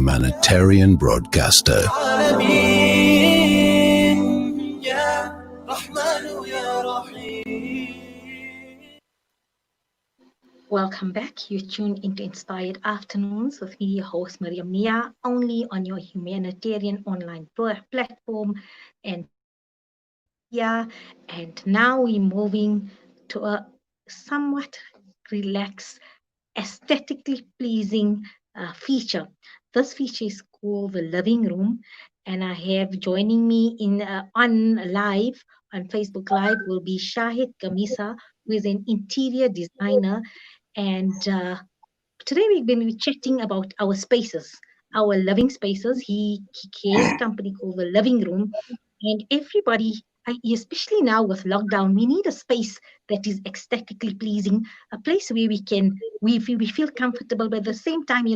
humanitarian broadcaster. Welcome back. You tune into Inspired Afternoons with me, your host Mariam Mia, only on your humanitarian online platform. And yeah, and now we're moving to a somewhat relaxed, aesthetically pleasing feature. This feature is called the living room, and I have joining me in on live on Facebook Live will be Shahid Khamissa, who is an interior designer, and today we're going to be chatting about our spaces, our living spaces. He has a company called the Living Room, and everybody, especially now with lockdown, we need a space that is aesthetically pleasing, a place where we feel comfortable, but at the same time,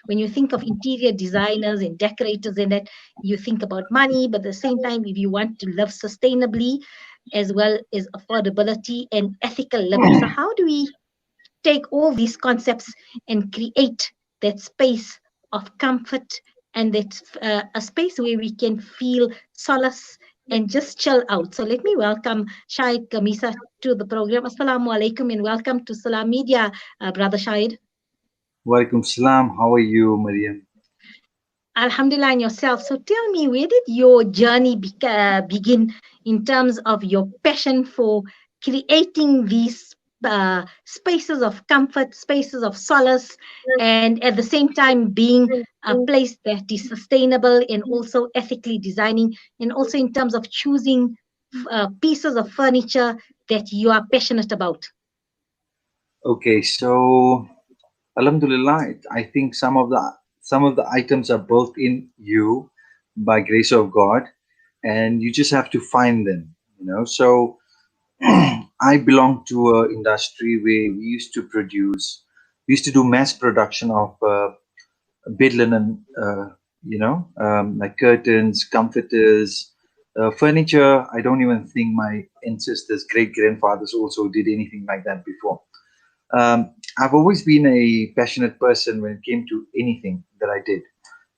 when you think of interior designers and decorators in it, you think about money, but at the same time, if you want to live sustainably as well as affordability and ethical living. So how do we take all these concepts and create that space of comfort and that a space where we can feel solace and just chill out? So let me welcome Shahid Khamissa to the program. Assalamu alaikum and welcome to Salam Media, Brother Shahid. Walaikum salam. How are you, Mariam? Alhamdulillah, and yourself. So tell me, where did your journey begin in terms of your passion for creating these spaces of comfort, spaces of solace, and at the same time being a place that is sustainable and also ethically designing, and also in terms of choosing pieces of furniture that you are passionate about? Okay, so Alhamdulillah, I think some of the items are built in you by grace of God, and you just have to find them. So I belong to an industry where we used to do mass production of bed linen, like curtains, comforters, furniture. I don't even think my ancestors, great grandfathers also did anything like that before. I've always been a passionate person when it came to anything that I did.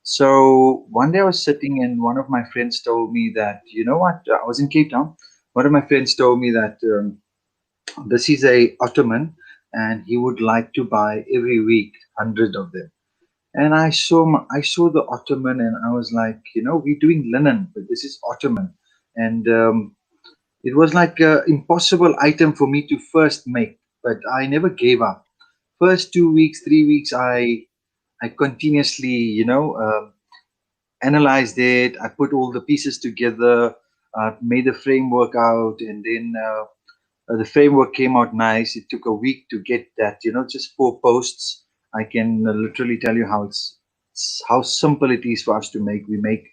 So one day I was sitting and one of my friends told me that, you know what, I was in Cape Town. One of my friends told me that this is a ottoman and he would like to buy every week 100 of them. And I saw the ottoman and I was like, we're doing linen, but this is ottoman. And it was like an impossible item for me to first make, but I never gave up. First 2 weeks, 3 weeks, I continuously, analyzed it. I put all the pieces together, made the framework out, and then the framework came out nice. It took a week to get that, just 4 posts. I can literally tell you how simple it is for us to make. We make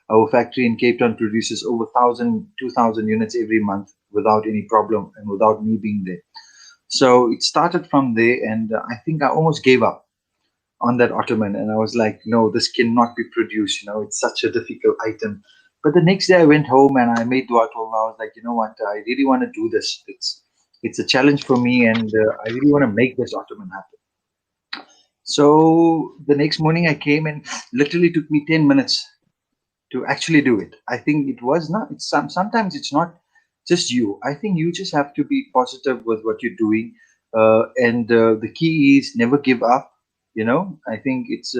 our factory in Cape Town produces over 1,000, 2,000 units every month without any problem and without me being there. So it started from there, and I think I almost gave up on that ottoman, and I was like, no, this cannot be produced. It's such a difficult item. But the next day I went home and I made dua to Allah. I was like, you know what, I really want to do this. It's a challenge for me, and I really want to make this ottoman happen. So the next morning I came, and literally took me 10 minutes to actually do it. I think it was not. Sometimes it's not just you. I think you just have to be positive with what you're doing, and the key is never give up. I think it's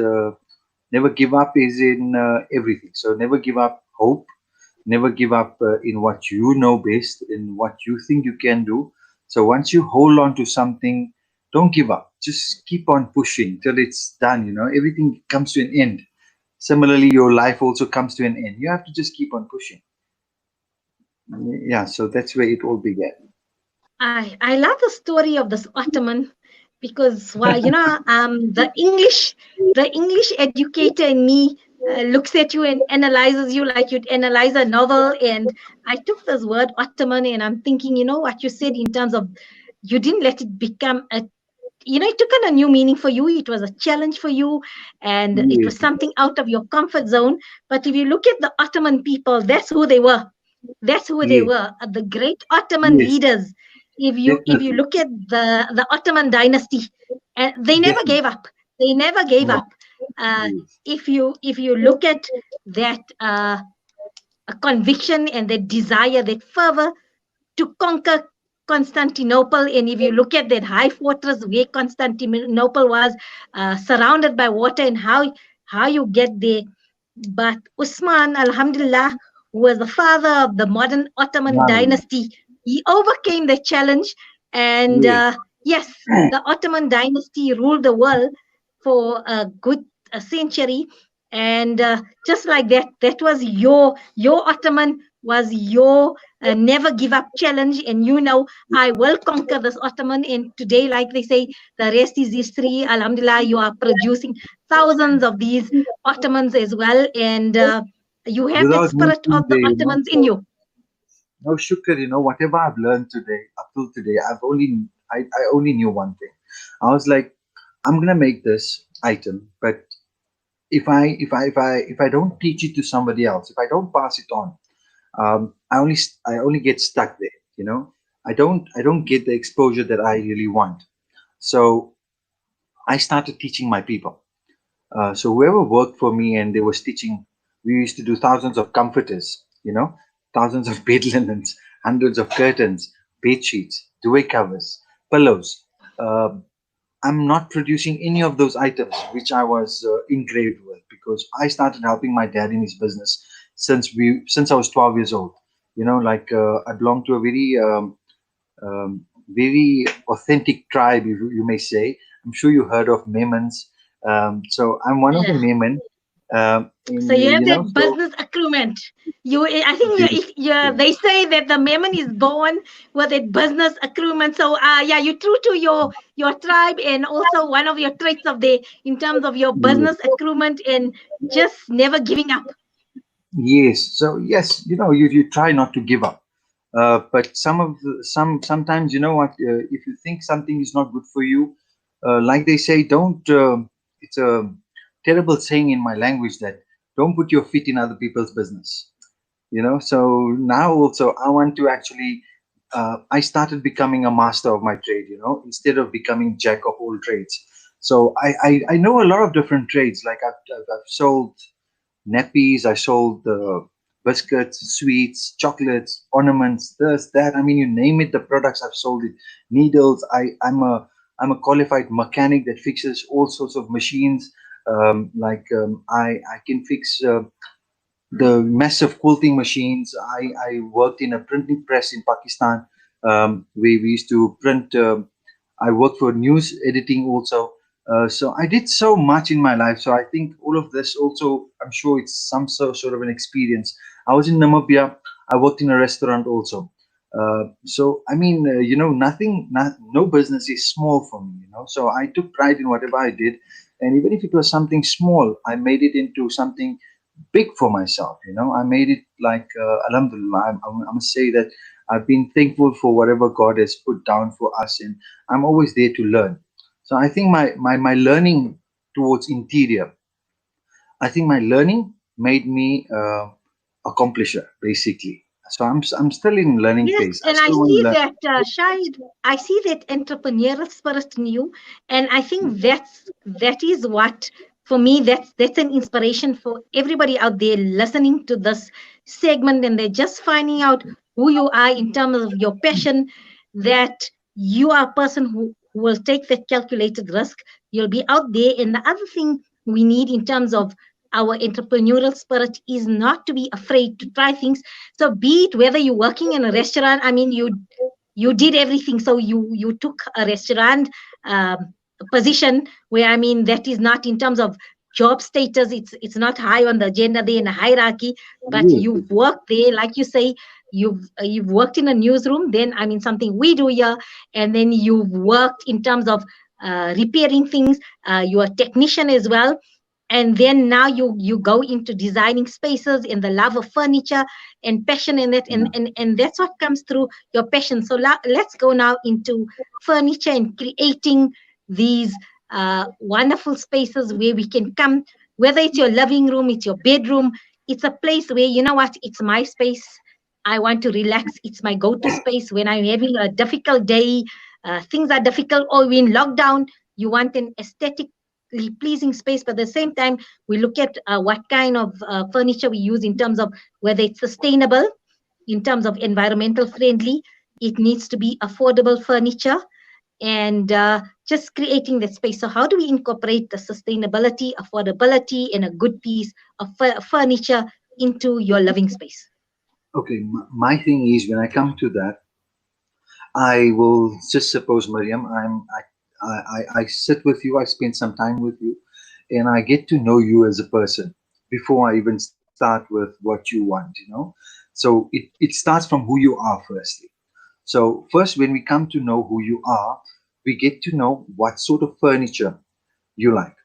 never give up is in everything. So never give up hope. Never give up in what you know best, in what you think you can do. So once you hold on to something, don't give up. Just keep on pushing till it's done. Everything comes to an end. Similarly, your life also comes to an end. You have to just keep on pushing. Yeah, so that's where it all began. I love the story of this ottoman because the English educator in me looks at you and analyzes you like you'd analyze a novel. And I took this word ottoman and I'm thinking, what you said in terms of you didn't let it become it took on a new meaning for you. It was a challenge for you, and it was something out of your comfort zone. But if you look at the Ottoman people, that's who they were. That's who they were, the great Ottoman leaders. If you look at the Ottoman dynasty, they never gave up. They never gave up. Yes. if you look at that a conviction and that desire, that fervor to conquer Constantinople. And if you look at that high fortress where Constantinople was, surrounded by water, and how you get there. But Usman, Alhamdulillah, who was the father of the modern Ottoman Wow. dynasty, he overcame the challenge. And Yes. yes, the Ottoman dynasty ruled the world for a good a century. And just like that, that was your Ottoman, was your never give up challenge. And I will conquer this Ottoman. And today, like they say, the rest is history. Alhamdulillah, you are producing thousands of these Ottomans as well. And you have that Without spirit mentioning of the Ottomans in you. no, Shukr, whatever I've learned today, up till today, I only knew one thing. I was like, I'm gonna make this item, but if I don't teach it to somebody else, if I don't pass it on, I only get stuck there. I don't get the exposure that I really want. So I started teaching my people. So whoever worked for me and they were stitching, we used to do thousands of comforters, thousands of bed linens, hundreds of curtains, bed sheets, duvet covers, pillows. Uh, I'm not producing any of those items which I was engraved with, because I started helping my dad in his business since I was 12 years old. I belong to a very authentic tribe, you may say. I'm sure you heard of Memons. So I'm one of the Yeah. Memon. So you have that So business accruement. I think yes, yes, they say that the Memon is born with that business accruement. So yeah, you're true to your tribe, and also one of your traits of in terms of your yes. business accruement and just never giving up. Yes. So yes, you try not to give up. But sometimes, you know what, if you think something is not good for you, like they say, don't. It's a terrible saying in my language that don't put your feet in other people's business. So now also I want to actually. I started becoming a master of my trade. Instead of becoming jack of all trades. So I know a lot of different trades. Like I've sold nappies. I sold biscuits, sweets, chocolates, ornaments, this, that. I mean, you name it, the products I've sold it. Needles. I'm a qualified mechanic that fixes all sorts of machines. I can fix the massive quilting machines. I worked in a printing press in Pakistan. We used to print. I worked for news editing also. So I did so much in my life. So I think all of this also, I'm sure it's some sort of an experience. I was in Namibia. I worked in a restaurant also. So I mean, no business is small for me. So I took pride in whatever I did, and even if it was something small, I made it into something big for myself. I made it like Alhamdulillah. I must say that I've been thankful for whatever God has put down for us, and I'm always there to learn. So I think my learning towards interior, I think my learning made me accomplisher basically. So I'm still in learning Yes, phase. I and I still want to see learn. that, Shahid, I see that entrepreneurial spirit in you, and I think that is what, for me, that's an inspiration for everybody out there listening to this segment, and they're just finding out who you are in terms of your passion. That you are a person who will take that calculated risk. You'll be out there, and the other thing we need in terms of our entrepreneurial spirit is not to be afraid to try things. So be it whether you're working in a restaurant, I mean, you did everything. So you took a restaurant position where, I mean, that is not in terms of job status. It's not high on the agenda there in a hierarchy, but Yes, you've worked there, like you say. You've worked in a newsroom. Then, I mean, something we do here, and then you've worked in terms of repairing things. You're a technician as well, and then now you go into designing spaces and the love of furniture and passion in it, yeah, and that's what comes through your passion. So let's go now into furniture and creating these wonderful spaces where we can come, whether it's your living room, it's your bedroom, it's a place where, you know what, it's my space. I want to relax. It's my go-to space when I'm having a difficult day. Things are difficult, or we in lockdown. You want an aesthetic pleasing space, but at the same time, we look at what kind of furniture we use in terms of whether it's sustainable, in terms of environmental friendly. It needs to be affordable furniture, and just creating that space. So how do we incorporate the sustainability, affordability, and a good piece of furniture into your living space? Okay, my thing is, when I come to that, I will just suppose, Mariam, I sit with you, I spend some time with you, and I get to know you as a person before I even start with what you want, you know. So it starts from who you are firstly. So first, when we come to know who you are, we get to know what sort of furniture you like.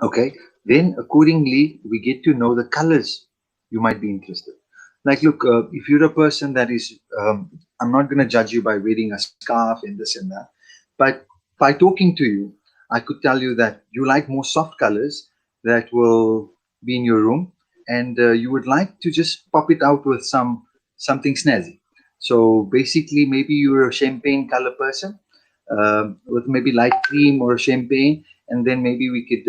Okay. Then accordingly, we get to know the colors you might be interested. Like, look, if you're a person that is, I'm not going to judge you by wearing a scarf and this and that, but by talking to you, I could tell you that you like more soft colors that will be in your room, and you would like to just pop it out with something snazzy. So basically, maybe you're a champagne color person, with maybe light cream or champagne, and then maybe we could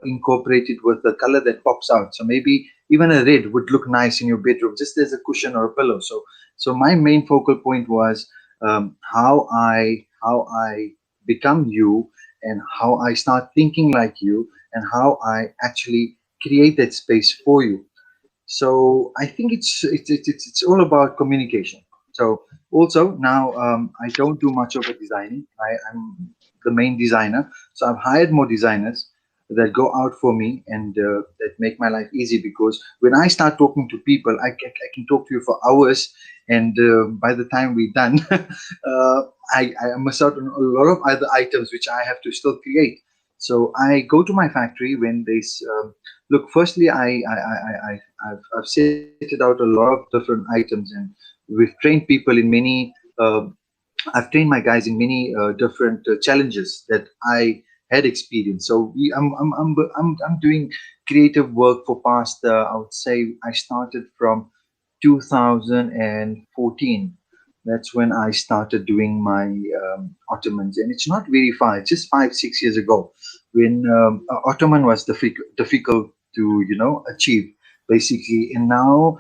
incorporate it with a color that pops out. So maybe even a red would look nice in your bedroom, just as a cushion or a pillow. So my main focal point was, how I become you, and how I start thinking like you, and how I actually create that space for you. So I think it's all about communication. So also now, I don't do much of a designing. I'm the main designer, so I've hired more designers that go out for me, and that make my life easy, because when I start talking to people, I can talk to you for hours, and by the time we're done, I miss out on a lot of other items which I have to still create. So I go to my factory when there's look. Firstly, I've set it out a lot of different items, and we've trained people in many. I've trained my guys in many different challenges that I had experienced. So I'm doing creative work for past. I would say I started from 2014. That's when I started doing my Ottomans, and it's not very far. It's just 5 6 years ago, when Ottoman was difficult to achieve, basically. And now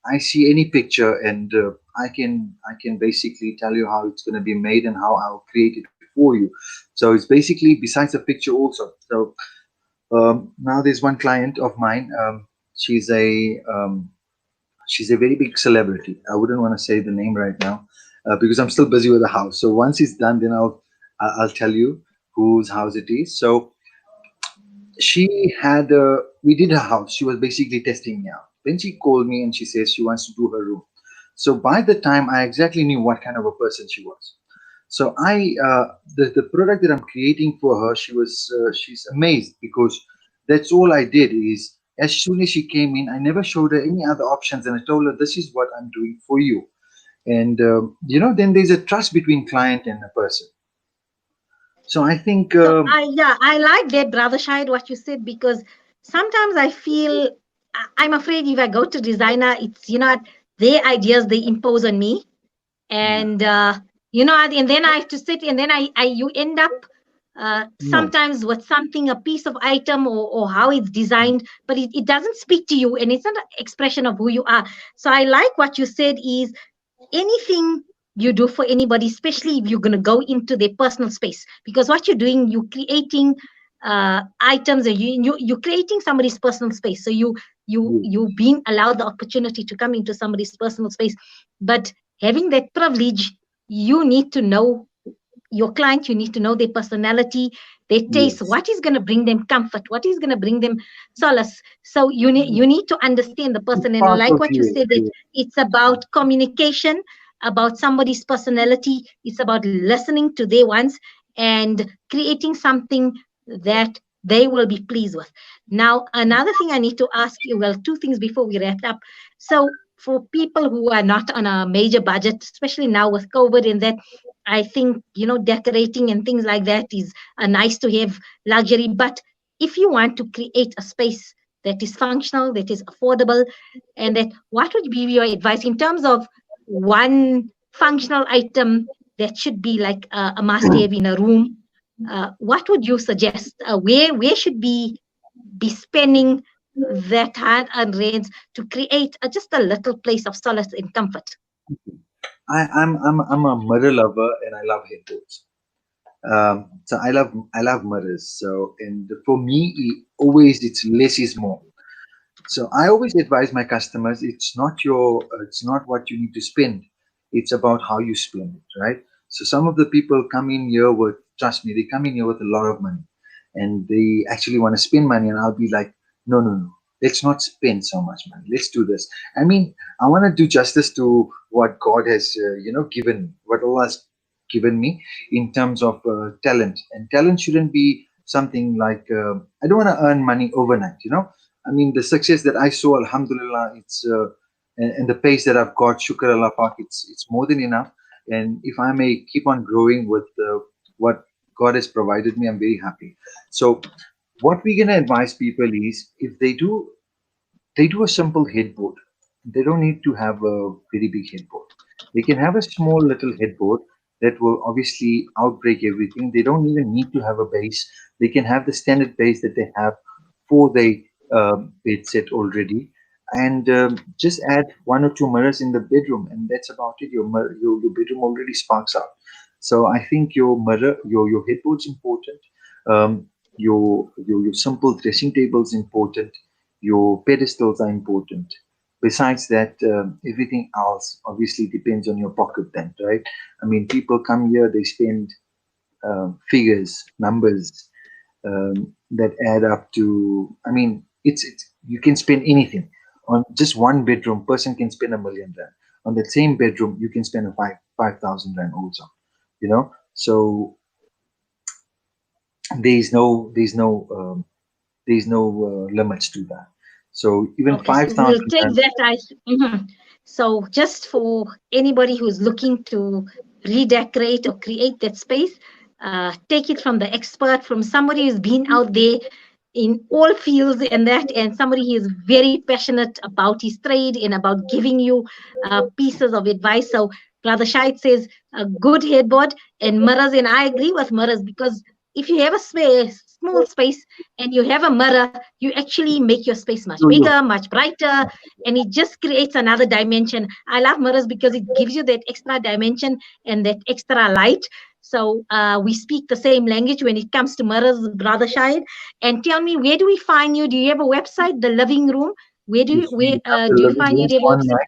I see any picture, and I can basically tell you how it's going to be made and how I'll create it for you. So it's basically besides a picture also. So now there's one client of mine. She's a she's a very big celebrity. I wouldn't want to say the name right now, because I'm still busy with the house. So once it's done, then I'll tell you whose house it is. So she had we did her house. She was basically testing me out. Then she called me and she says she wants to do her room. So by the time, I exactly knew what kind of a person she was. So the product that I'm creating for her, she's amazed, because that's all I did is, as soon as she came in, I never showed her any other options, and I told her this is what I'm doing for you. And then there's a trust between client and a person. So I think So I like that, brother Shahid, what you said, because sometimes I feel I'm afraid if I go to designer, it's their ideas they impose on me, yeah, and and then I have to sit, and then I you end up no. sometimes with something, a piece of item, or how it's designed, but it doesn't speak to you, and it's not an expression of who you are. So I like what you said is, anything you do for anybody, especially if you're going to go into their personal space, because what you're doing, you're creating items, or you're creating somebody's personal space. So you've been allowed the opportunity to come into somebody's personal space, but having that privilege, you need to know your client, you need to know their personality, their taste, Yes. what is going to bring them comfort, what is going to bring them solace. So you need to understand the It's person, and I part like of what you you. said, that it's about communication, about somebody's personality. It's about listening to their wants and creating something that they will be pleased with. Now, another thing I need to ask you, well, two things before we wrap up. So for people who are not on a major budget, especially now with COVID, and that, I think, decorating and things like that is a nice to have luxury. But if you want to create a space that is functional, that is affordable, and that, what would be your advice in terms of one functional item that should be like a must have in a room? what would you suggest? Where should we be spending that hard-earned rands to create just a little place of solace and comfort? I'm a mirror lover and I love headboards. So I love mirrors. So and for me, always it's less is more. So I always advise my customers: it's not what you need to spend. It's about how you spend it, right? So some of the people come in here with, trust me, they come in here with a lot of money, and they actually want to spend money, and I'll be like, no, no, no, let's not spend so much money. Let's do this. I mean, I want to do justice to what God has, given me, what Allah has given me in terms of talent, and talent shouldn't be something like I don't want to earn money overnight, I mean, the success that I saw, Alhamdulillah, it's and the pace that I've got, Shukr Allah Pak, it's more than enough. And if I may keep on growing with what God has provided me, I'm very happy. So, what we're gonna advise people is, if they do a simple headboard. They don't need to have a very big headboard. They can have a small little headboard that will obviously outbreak everything. They don't even need to have a base. They can have the standard base that they have for the bed set already, and just add one or two mirrors in the bedroom, and that's about it. Your bedroom already sparks out. So I think your mirror, your headboard's important. Your simple dressing table is important. Your pedestals are important. Besides that, everything else obviously depends on your pocket then, right? I mean, people come here, they spend figures, numbers that add up to. I mean, it's you can spend anything on just one bedroom. Person can spend R1,000,000 on that same bedroom. You can spend a 5,000 rand also. So there's no limits to that. So even Okay, so we'll 5,000 take rand. that. So just for anybody who's looking to redecorate or create that space, take it from the expert, from somebody who's been out there in all fields and that, and somebody who is very passionate about his trade and about giving you pieces of advice. So Brother Shahid says a good headboard and mirrors, and I agree with mirrors, because if you have a small space and you have a mirror, you actually make your space much bigger, much brighter, and it just creates another dimension. I love mirrors because it gives you that extra dimension and that extra light. So we speak the same language when it comes to mirrors, Brother Shahid. And tell me, where do we find you? Do you have a website, The Living Room? Where do Yes, we have the you living find you? room Do you have a website? online.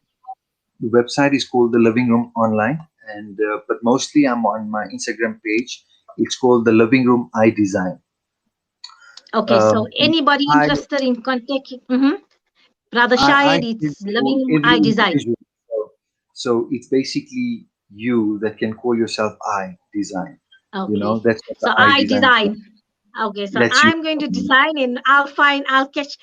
The website is called The Living Room Online, and but mostly I'm on my Instagram page. It's called The Living Room I Design. Okay, so anybody I interested in contacting Brother I Shahid, give it's to Living Room every I Design. individual. So it's basically you that can call yourself I Design. Okay, That's what the so I I Design design. Okay, so lets you. I'm going to design, and I'll catch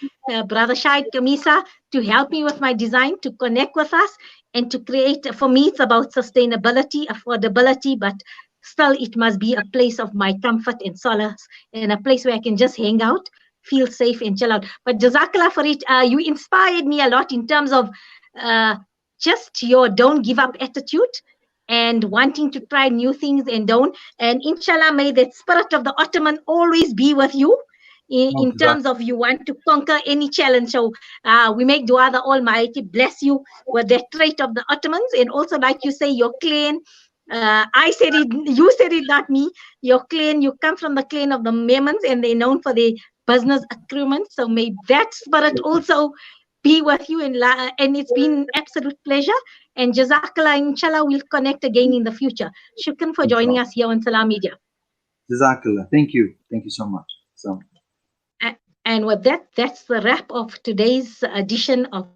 Brother Shahid Khamissa to help me with my design, to connect with us and to create. For me, it's about sustainability, affordability, but still it must be a place of my comfort and solace, and a place where I can just hang out, feel safe and chill out. But Jazakallah for it. You inspired me a lot in terms of uh, just your don't give up attitude and wanting to try new things and don't. And inshallah, may that spirit of the Ottoman always be with you in terms of you want to conquer any challenge. So we make dua the Almighty bless you with that trait of the Ottomans. And also, like you say, your clan. I said it, you said it, not me. Your clan, you come from the clan of the Memons, and they're known for their business acumen. So may that spirit also be with you. And it's been absolute pleasure. And Jazakallah, inshallah, we'll connect again in the future. Shukran for joining us here on Salam Media. Jazakallah. Thank you. Thank you so much. And with that, that's the wrap of today's edition of.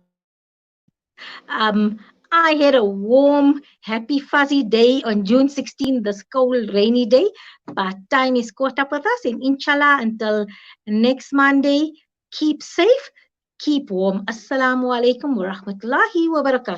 I had a warm, happy, fuzzy day on June 16, this cold, rainy day. But time is caught up with us. And inshallah, until next Monday, keep safe, keep warm. Assalamu alaikum wa rahmatullahi wa barakatuh.